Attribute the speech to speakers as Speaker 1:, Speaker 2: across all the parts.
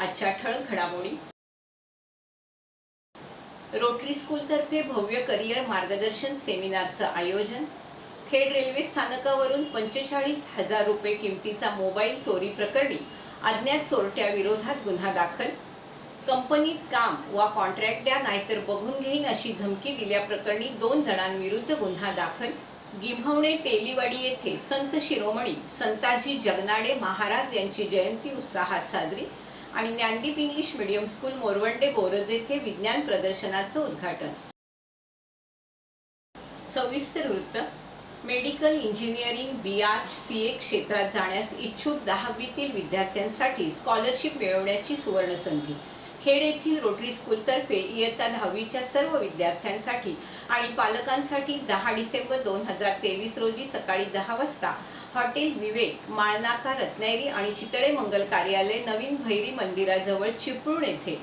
Speaker 1: आजच्या ठळक घडामोडी। रोटरी स्कूलतर्फे भव्य करिअर मार्गदर्शन सेमिनारचं आयोजन। खेड रेल्वे स्थानकावरून 45,000 रुपये किमतीचा मोबाईल चोरी प्रकरणी अज्ञात चोरट्याविरोधात गुन्हा दाखल। कंपनीत काम वा कॉन्ट्रॅक्ट द्या नाहीतर बघून घेईन अशी धमकी दिल्याप्रकरणी 2 जणांविरुद्ध गुन्हा दाखल। गिम्हवणे तेलीवाडी येथे संत शिरोमणी संताजी जगनाडे महाराज यांची जयंती उत्साहात साजरी आणि Gyandeep English medium school मोरवंडे Boraj येथे विज्ञान प्रदर्शनाचं उद्घाटन। सविस्तर वृत्त। मेडिकल इंजिनिअरिंग BRCA क्षेत्रात जाण्यास इच्छुक 10वीतील विद्यार्थ्यांसाठी स्कॉलरशिप मिळवण्याची सुवर्ण संधी। खेड येथील रोटरी स्कूलतर्फे इयत्ता 10वीच्या सर्व विद्यार्थ्यांसाठी आणि पालकांसाठी 10 डिसेंबर 2023 रोजी सकाळी 10 वाजता हॉटेल विवेक, माळनाका, रत्नागिरी आणि चितळे मंगल कार्यालय, नवीन भैरी मंदिराजवळ चिपळूण येथे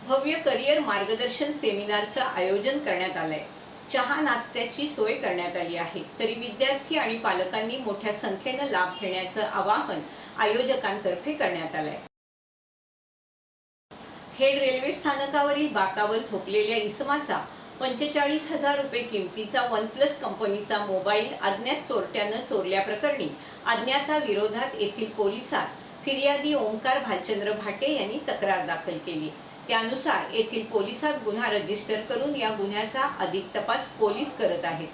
Speaker 1: भव्य करिअर मार्गदर्शन सेमिनारचं आयोजन करण्यात आलंय। चहा नाश्त्याची सोय करण्यात आली आहे, तरी विद्यार्थी आणि पालकांनी मोठ्या संख्येने लाभ घेण्याचं आवाहन आयोजकांतर्फे करण्यात आलंय। खेड रेल्वे स्थानकावरील बाकावर झोपलेल्या इसमाचा 45,000 रुपये किमतीचा OnePlus कंपनीचा मोबाईल अज्ञात चोरट्यानं चोरल्याप्रकरणी अज्ञाताविरोधात येथील पोलिसात फिर्यादी ओमकार भालचंद्र भाटे यांनी तक्रार दाखल केली। त्यानुसार येथील पोलिसात गुन्हा रजिस्टर करून या गुन्ह्याचा अधिक तपास पोलीस करत आहेत।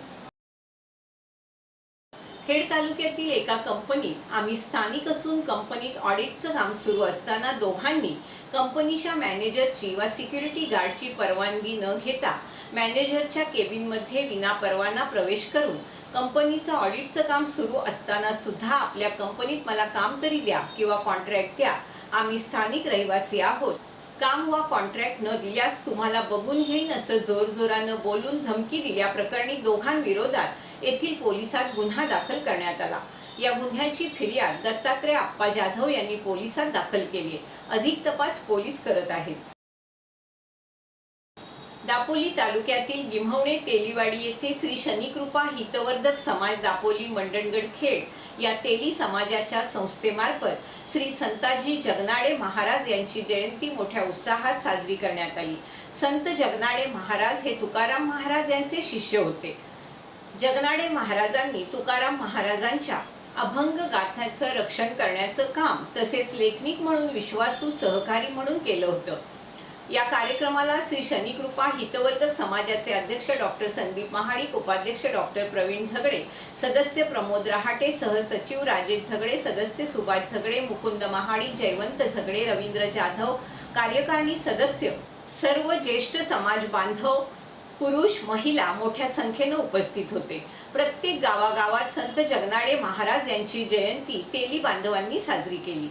Speaker 1: खेड तालुक्यातील एका कंपनीत आम्ही स्थानिक असून कंपनीत ऑडिटचं काम सुरू असताना दोघांनी कंपनीच्या मॅनेजरची व सिक्युरिटी गार्डची परवानगी न घेता मॅनेजरच्या केबिनमध्ये विनापरवाना प्रवेश करून कंपनीचं ऑडिटचं काम सुरू असताना सुद्धा आपल्या कंपनीत मला काम तरी द्या किंवा कॉन्ट्रॅक्ट द्या, आम्ही स्थानिक रहिवासी आहोत, काम वा कॉन्ट्रॅक्ट न दिल्यास तुम्हाला बघून घेईन असं जोरजोरानं बोलून धमकी दिल्याप्रकरणी दोघांविरोधात येथील पोलिसात गुन्हा दाखल करण्यात आला। या गुन्ह्याची फिर्याद दत्तात्रय आप्पा जाधव यांनी पोलिसात दाखल केली आहे। अधिक तपास पोलीस करत आहेत। दापोली तालुक्यातील गिम्हवणे तेलीवाडी येथे श्री शनिकृपा हितवर्धक समाज दापोली मंडणगड खेड या तेली समाजाच्या संस्थेमार्फत श्री संताजी जगनाडे महाराज यांची जयंती मोठ्या उत्साहात साजरी करण्यात आली। संत जगनाडे महाराज हे तुकाराम महाराज यांचे शिष्य होते। जगनाडे महाराजांनी तुकाराम महाराजांच्या अभंग गाथांचं रक्षण करण्याचं काम तसेच लेखनिक म्हणून विश्वासू सहकारी म्हणून केलं होतं। या कार्यक्रमाला श्री शनिकृपा हितवर्धक समाजाचे अध्यक्ष डॉक्टर संदीप महाडिक, उपाध्यक्ष डॉक्टर प्रवीण झगडे, सदस्य प्रमोद रहाटे, सहसचिव राजेश झगडे, सदस्य सुभाष झगडे, मुकुंद महाडिक, जयवंत झगडे, रवींद्र जाधव, कार्यकारिणी सदस्य, सर्व ज्येष्ठ समाज बांधव, पुरुष महिला मोठ्या संख्येने उपस्थित होते। प्रत्येक गावागावात संत जगनाडे महाराज यांची जयंती तेली बांधवांनी साजरी केली।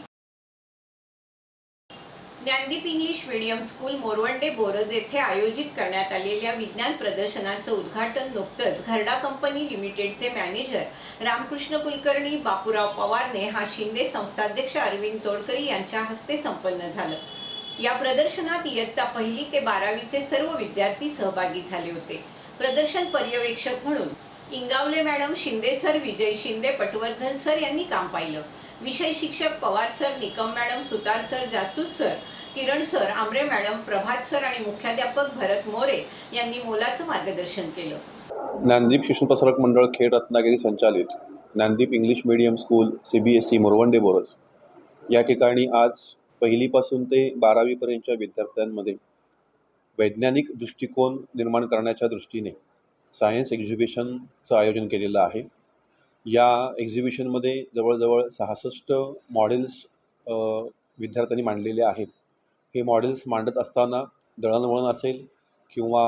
Speaker 1: Gyandeep English medium school मोरवंडे Boraj येथे आयोजित करण्यात आलेल्या विज्ञान प्रदर्शनाचं उद्घाटन नुकतंच घरडा कंपनी लिमिटेडचे मॅनेजर रामकृष्ण कुलकर्णी, बापूराव पवार, नेहा शिंदे, संस्थाध्यक्ष अरविंद तोडकरी यांच्या हस्ते संपन्न झालं। या प्रदर्शनात इयत्ता 1ली ते 12वीचे सर्व विद्यार्थी सहभागी झाले होते। प्रदर्शन पर्यवेक्षक म्हणून इंगावले मॅडम, शिंदे सर, विजय शिंदे, पटवर्धन सर यांनी काम पाहिलं। विषय शिक्षक पवार सर, निकम मॅडम, सुतार सर, जासूस सर, किरण सर, आमरे मॅडम, प्रभात सर आणि मुख्याध्यापक भरत मोरे यांनी मोलाचं मार्गदर्शन केलं।
Speaker 2: ज्ञानदीप शिक्षण प्रसारक मंडळ खेड रत्नागिरी संचालित Gyandeep English medium school CBSE Morwande Boraj या ठिकाणी आज 1ली पासून ते 12वी पर्यंतच्या विद्यार्थ्यांमध्ये वैज्ञानिक दृष्टिकोन निर्माण करण्याच्या दृष्टीने सायन्स एक्झिबिशनचं आयोजन केलेलं आहे। या एक्झिबिशनमध्ये जवळजवळ 66 मॉडेल्स विद्यार्थ्यांनी मांडलेले आहेत। हे मॉडेल्स मांडत असताना दळणवळण असेल किंवा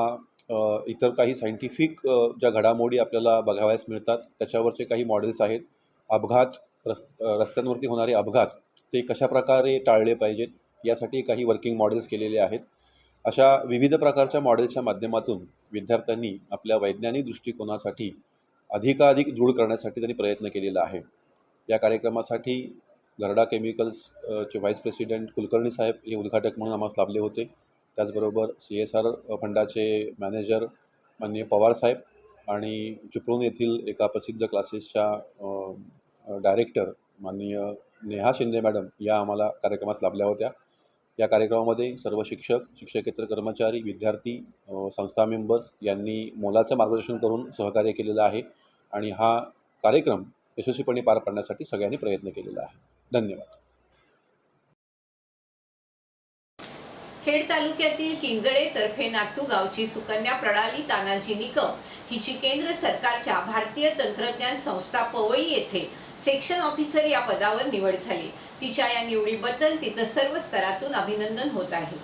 Speaker 2: इतर काही सायंटिफिक ज्या घडामोडी आपल्याला बघावयास मिळतात त्याच्यावरचे काही मॉडेल्स आहेत। अपघात, रस्त्यांवरती होणारे अपघात ते कशाप्रकारे टाळले पाहिजेत यासाठी काही वर्किंग मॉडेल्स केलेले आहेत। अशा विविध प्रकारच्या मॉडेल्सच्या माध्यमातून विद्यार्थ्यांनी आपल्या वैज्ञानिक दृष्टिकोनासाठी अधिकाधिक दृढ करण्यासाठी त्यांनी प्रयत्न केलेला आहे। या कार्यक्रमासाठी घरडा केमिकल्सचे व्हाईस प्रेसिडेंट कुलकर्णी साहेब हे उद्घाटक म्हणून आम्हाला लाभले होते। त्याचबरोबर CSR फंडाचे मॅनेजर माननीय पवार साहेब आणि चिपळूण येथील एका प्रसिद्ध क्लासेसच्या डायरेक्टर माननीय नेहा शिंदे मॅडम या आम्हाला कार्यक्रमास लाभल्या होत्या। या कार्यक्रमामध्ये सर्व शिक्षक, शिक्षकेतर कर्मचारी, विद्यार्थी, संस्था मेंबर्स यांनी मोलाचं मार्गदर्शन करून सहकार्य केलेलं आहे आणि हा कार्यक्रम यशस्वीपणे पार पाडण्यासाठी सगळ्यांनी प्रयत्न केलेला आहे. धन्यवाद.
Speaker 1: खेड तालुक्यातील किंजळे तर्फे नातू गावची सुकन्या प्रणाली तानाजी निकम हिची केंद्र सरकारच्या भारतीय तंत्रज्ञान संस्था पवई येथे सेक्शन ऑफिसर या पदावर निवड झाली. तिच्या या निवडीबद्दल तिचं सर्व स्तरातून अभिनंदन होत आहे.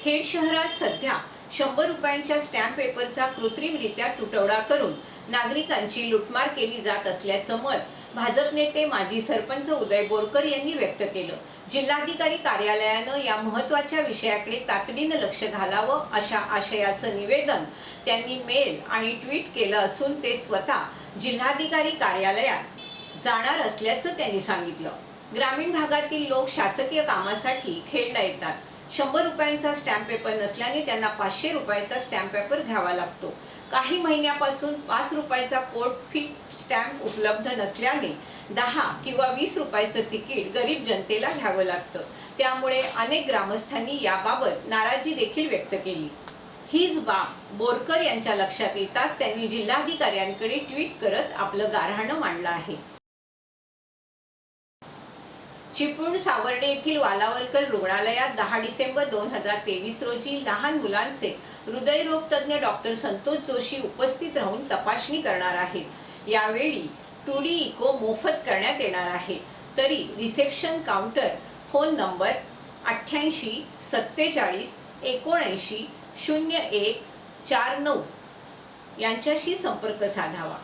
Speaker 1: खेड शहरात सध्या 100 रुपयांच्या स्टॅम्प पेपरचा कृत्रिमरित्या तुटवडा करून नागरिकांची लुटमार केली जात असल्याचं मत भाजप नेते माजी सरपंच उदय बोरकर यांनी व्यक्त केलं. जिल्हाधिकारी कार्यालयानं या महत्त्वाच्या विषयाकडे तातडीनं लक्ष घालावं अशा आशयाचं निवेदन त्यांनी मेल आणि ट्विट केलं असून ते स्वतः जिल्हाधिकारी कार्यालयात जाणार असल्याचं त्यांनी सांगितलं. ग्रामीण भागातील लोक शासकीय कामासाठी खेडला येतात. 100 रुपयांचा स्टॅम्प पेपर नसल्याने त्यांना 500 रुपयाचा स्टॅम्प पेपर घ्यावा लागतो. काही महिन्यापासून 5 रुपयाचा कोर्ट फी स्टॅम्प उपलब्ध नसल्याने 10 किंवा 20 रुपयाचं तिकीट गरीब जनतेला घ्यावं लागतं. त्यामुळे अनेक ग्रामस्थांनी याबाबत नाराजी देखील व्यक्त केली. हीच बाब बोरकर यांच्या लक्षात येताच त्यांनी जिल्हाधिकाऱ्यांकडे ट्विट करत आपलं गाऱ्हाणं मांडलं आहे. चिपळूण सावर्डे येथील वालावलकर रुग्णालयात 10 डिसेंबर 2023 रोजी लहान मुलांचे हृदयरोग तज्ज्ञ डॉक्टर संतोष जोशी उपस्थित राहून तपासणी करणार आहेत. यावेळी 2D इको मोफत करण्यात येणार आहे. तरी रिसेप्शन काउंटर फोन नंबर 88 47 79 01 49 यांच्याशी संपर्क साधावा.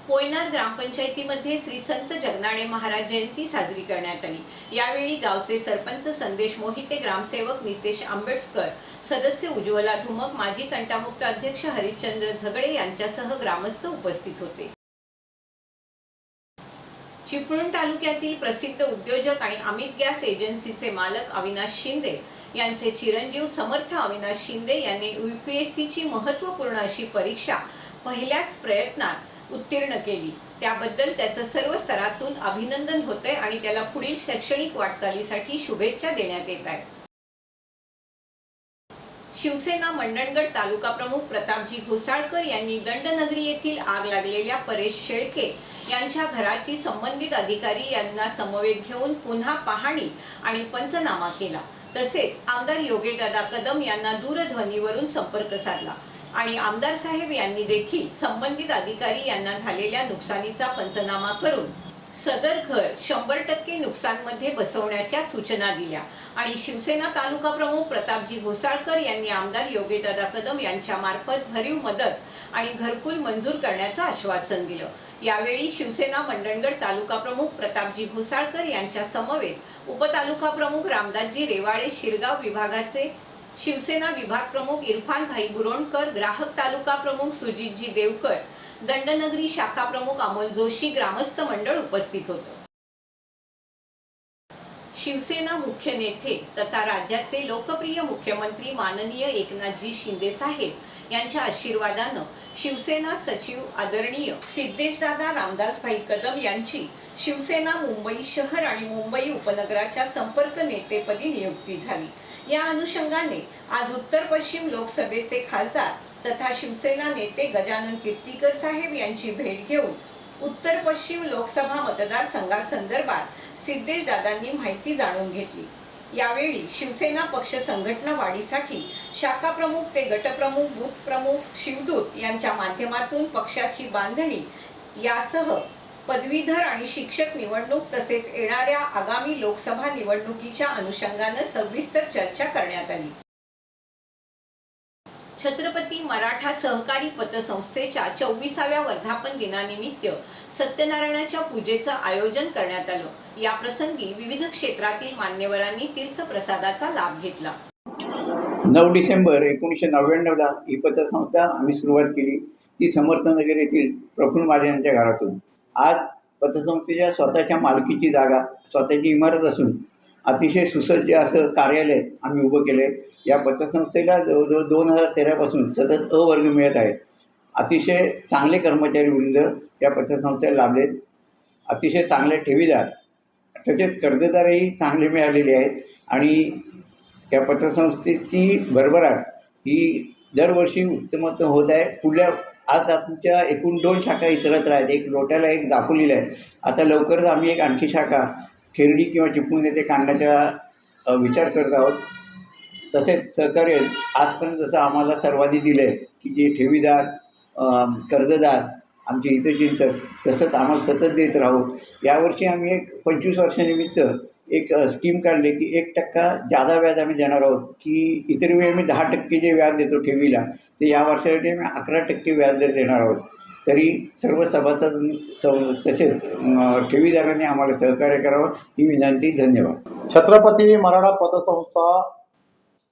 Speaker 1: पोयनार ग्रामपंचायतीमध्ये श्री संत जगनाडे महाराज जयंती साजरी करण्यात आली. यावेळी गावचे सरपंच संदेश मोहिते, ग्रामसेवक नितेश आंबेडकर, सदस्य उज्ज्वला धुमक, माजी तंटामुक्त अध्यक्ष हरिश्चंद्र झगडे यांच्यासह ग्रामस्थ उपस्थित होते. चिपळूण तालुक्यातील प्रसिद्ध उद्योजक आणि अमित गॅस एजन्सीचे मालक अविनाश शिंदे यांचे चिरंजीव समर्थ अविनाश शिंदे यांनी UPSCची महत्त्वपूर्ण अशी परीक्षा पहिल्याच प्रयत्नात उत्तीर्ण केली. त्याबद्दल त्याचं सर्व स्तरातून अभिनंदन होते आणि त्याला पुढील शैक्षणिक वाटचालीसाठी शुभेच्छा देण्यात येत आहेत. शिवसेना मंडणगड तालुका प्रमुख प्रतापजी घोसाळकर यांनी दंडनगरी येथील आग लागलेल्या परेश शेळके यांच्या घराची संबंधित अधिकारी यांना समवेत घेऊन पुन्हा पाहणी आणि पंचनामा केला. तसेच आमदार योगेशदादा कदम यांना दूरध्वनीवरून संपर्क साधला आणि आमदार साहेब यांनी देखील संबंधित अधिकारी यांना झालेल्या नुकसानीचा पंचनामा करून सदर घर 100% नुकसानमध्ये बसवण्याच्या सूचना दिल्या आणि शिवसेना तालुका प्रमुख प्रतापजी घोसाळकर यांनी आमदार योगेशदादा कदम यांच्या मार्फत भरीव मदत आणि घरकुल मंजूर करण्याचं आश्वासन दिलं. यावेळी शिवसेना मंडणगड तालुका प्रमुख प्रतापजी घोसाळकर यांच्या समवेत उपतालुका प्रमुख रामदासजी रेवाळे, शिरगाव विभागाचे शिवसेना विभाग प्रमुख इरफान भाई बुरोणकर, ग्राहक तालुका प्रमुख सुजितजी देवकर, दंडनगरी शाखा प्रमुख अमोल जोशी, ग्रामस्थ मंडळ उपस्थित होतं. शिवसेना मुख्य नेते तथा राज्याचे लोकप्रिय मुख्यमंत्री माननीय एकनाथजी शिंदे साहेब यांच्या आशीर्वादानं शिवसेना सचिव आदरणीय सिद्धेशदादा रामदासभाई कदम यांची शिवसेना मुंबई शहर आणि मुंबई उपनगराच्या संपर्क नेतेपदी नियुक्ती झाली. या अनुषंगाने आज उत्तर पश्चिम लोकसभेचे खासदार तथा शिवसेना नेते गजानन कीर्तीकर साहेब यांची भेट घेऊन उत्तर पश्चिम लोकसभा मतदारसंघासंदर्भात सिद्धेशदादांनी माहिती जाणून घेतली. यावेळी शिवसेना पक्ष संघटना वाढीसाठी शाखा प्रमुख ते गटप्रमुख, बूथ प्रमुख, शिवदूत यांच्या माध्यमातून पक्षाची बांधणी यासह पदवीधर आणि शिक्षक निवडणूक तसेच येणाऱ्या आगामी लोकसभा निवडणुकीच्या अनुषंगाने सविस्तर चर्चा करण्यात आली. छत्रपती मराठा सहकारी पतसंस्थेच्या 24व्या वर्धापन दिनानिमित्त सत्यनारायणाच्या पूजेचं आयोजन करण्यात आलं. या प्रसंगी विविध क्षेत्रातील मान्यवरांनी तीर्थप्रसादाचा लाभ घेतला.
Speaker 3: 9 डिसेंबर 1999ला ही पतसंस्था आम्ही सुरुवात केली. ती समर्थनगर येथील प्रफुल्ल महाजन यांच्या घरातून. आज पतसंस्थेच्या स्वतःच्या मालकीची जागा, स्वतःची इमारत असून अतिशय सुसज्ज असं कार्यालय आम्ही उभं केलं आहे. या पतसंस्थेला जवळजवळ 2013 पासून सतत वर्ग मिळत आहे. अतिशय चांगले कर्मचारी वृंद या पतसंस्थेला लाभलेत अतिशय चांगले ठेवीदार तसेच कर्जदारही चांगले मिळालेले आहेत आणि त्या पतसंस्थेची भरभराट ही दरवर्षी उत्तमोत्तम होत आहे. पुढल्या आज आमच्या एकूण 2 शाखा इतरत्र आहेत. एक लोट्याला, एक दापोलीला आहे. आता लवकरच आम्ही एक आणखी शाखा खेरडी किंवा चिपळूण येथे काढण्याचा विचार करत आहोत. तसेच सहकार्य आजपर्यंत जसं आम्हाला सर्वांनी दिलं आहे की जे ठेवीदार, कर्जदार, आमचे हितचिंतक तसंच आम्हाला सतत देत राहू. यावर्षी आम्ही एक 25 वर्षानिमित्त एक स्कीम काढली की 1% जादा व्याज आम्ही देणार आहोत, की इतर वेळी आम्ही 10% जे व्याज देतो ठेवीला ते या वर्षासाठी आम्ही 11% व्याजदर देणार आहोत. तरी सर्व सभासद तसेच ठेवीदारांनी आम्हाला सहकार्य करावं ही विनंती. धन्यवाद.
Speaker 4: छत्रपती मराठा पतसंस्था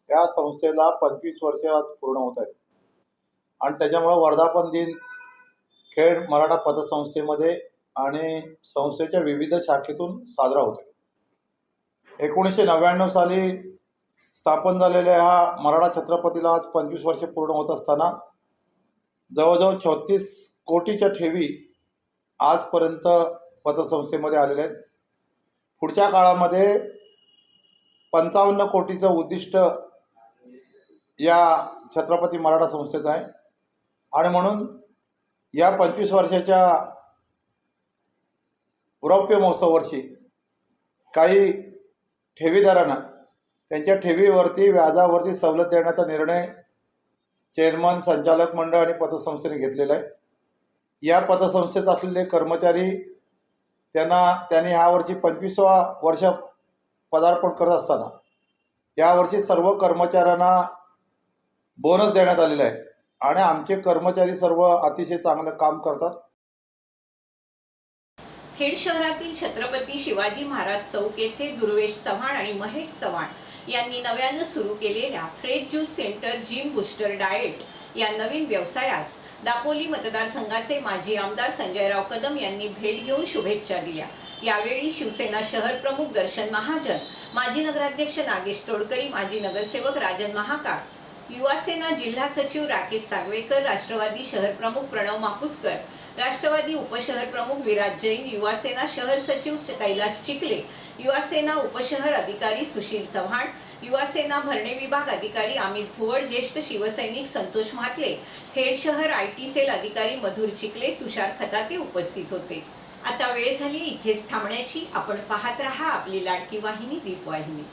Speaker 4: या संस्थेला 25 वर्षे आज पूर्ण होत आहेत आणि त्याच्यामुळं वर्धापन दिन खेड मराठा पतसंस्थेमध्ये आणि संस्थेच्या विविध शाखेतून साजरा होतो. 1999 साली स्थापन झालेल्या हा मराठा छत्रपतीला आज 25 वर्षे पूर्ण होत असताना जवळजवळ 34 कोटीच्या ठेवी आजपर्यंत पतसंस्थेमध्ये आलेल्या आहेत. पुढच्या काळामध्ये 55 कोटीचं उद्दिष्ट या छत्रपती मराठा संस्थेचं आहे आणि म्हणून या 25 वर्षाच्या रौप्य महोत्सव वर्षी काही ठेवीदारांना त्यांच्या ठेवीवरती व्याजावरती सवलत देण्याचा निर्णय चेअरमन, संचालक मंडळ आणि पतसंस्थेने घेतलेला आहे. या पतसंस्थेत असलेले कर्मचारी त्यांनी ह्यावर्षी 25वा वर्ष पदार्पण करत असताना यावर्षी सर्व कर्मचाऱ्यांना बोनस देण्यात आलेला आहे आणि आमचे कर्मचारी सर्व अतिशय चांगलं काम करतात.
Speaker 1: खेड शहरातील छत्रपती शिवाजी महाराज चौक येथे दुर्वेश चव्हाण आणि महेश चव्हाण यांनी नव्यानं सुरू केलेल्या fresh juice centre gym booster diet या नवीन व्यवसायास दापोली मतदारसंघाचे माजी आमदार संजयराव कदम यांनी भेट घेऊन शुभेच्छा दिल्या. यावेळी शिवसेना शहर प्रमुख दर्शन महाजन, माजी नगराध्यक्ष नागेश तोडकरी, माजी नगरसेवक राजन महाकाळ, युवासेना जिल्हा सचिव राकेश सागवेकर, राष्ट्रवादी शहर प्रमुख प्रणव मापुसकर, राष्ट्रवादी उपशहर प्रमुख विराज जैन, युवासेना शहर सचिव कैलास चिखले, युवासेना उपशहर अधिकारी सुशील चव्हाण, युवासेना भरणे विभाग अधिकारी अमित भुवड, ज्येष्ठ शिवसैनिक संतोष म्हात्ले, खेड शहर IT सेल अधिकारी मधुर चिखले, तुषार खताते उपस्थित होते. आता वेळ झाली इथेच थांबण्याची. आपण पाहत रहा आपली लाडकी वाहिनी दीपवाहिनी.